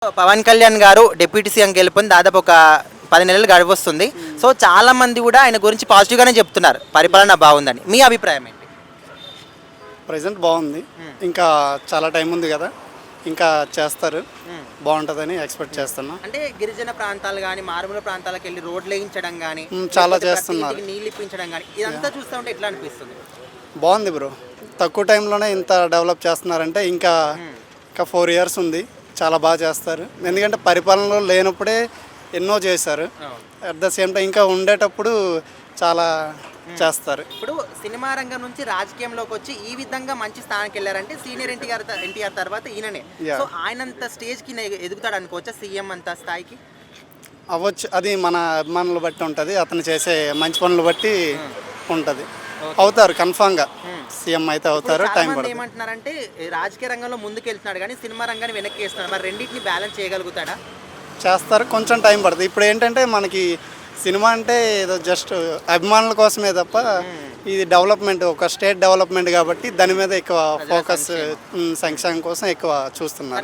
పవన్ కళ్యాణ్ గారు deputy CM గెలుపొంది దాదాపు ఒక 10 నెలలు గడివొస్తుంది. సో చాలా మంది కూడా ఆయన గురించి పాజిటివ్గానే చెప్తున్నారు, పరిపాలన బాగుందని. మీ అభిప్రాయం ఏంటి? ప్రజెంట్ బాగుంది. ఇంకా చాలా టైం ఉంది కదా, ఇంకా చేస్తారు, బాగుంటుందని ఎక్స్పెక్ట్ చేస్తున్నా. అంటే గిరిజన ప్రాంతాలు కానీ మారుమూల ప్రాంతాలకు వెళ్ళి రోడ్లు వేయించడం కానీ చాలా చేస్తున్నారు, నీళ్ళు ఇప్పించడం కానీ ఇదంతా చూస్తూ ఉంటే ఎట్లా అనిపిస్తుంది? బాగుంది బ్రో. తక్కువ టైంలోనే ఇంత డెవలప్ చేస్తున్నారంటే ఇంకా 4 years ఉంది, చాలా బాగా చేస్తారు. ఎందుకంటే పరిపాలనలో లేనప్పుడే ఎన్నో చేశారు, అట్ ద సేమ్ టైం ఇంకా ఉండేటప్పుడు చాలా చేస్తారు. ఇప్పుడు సినిమా రంగం నుంచి రాజకీయంలోకి వచ్చి ఈ విధంగా మంచి స్థానానికి వెళ్ళారంటే సీనియర్ ఎన్టీఆర్ తర్వాత ఈయననే. సో ఆయనంత స్టేజ్కి ఎదుగుతాడు అనుకోవచ్చా, సీఎం అంత స్థాయికి? అవ్వచ్చు, అది మన అభిమానులు బట్టి ఉంటుంది, అతను చేసే మంచి పనులు బట్టి ఉంటుంది. అవుతారు, కన్ఫామ్గా సీఎం అయితే అవుతారు. టైం పడుతుంది. ఏమంటున్నారంటే రాజకీయ రంగంలో ముందుకు వెళ్తున్నాడు కానీ సినిమా రంగాన్ని వెనక్కి వేస్తున్నాడు, మరి రెండింటిని బ్యాలెన్స్ చేయగలుగుతాడా? చేస్తారు, కొంచెం టైం పడుతుంది. ఇప్పుడు ఏంటంటే మనకి సినిమా అంటే ఏదో జస్ట్ అభిమానుల కోసమే తప్ప ఇది డెవలప్మెంట్, ఒక స్టేట్ డెవలప్మెంట్ కాబట్టి దాని మీద ఎక్కువ ఫోకస్, సంక్షేమం కోసం ఎక్కువ చూస్తున్నారు.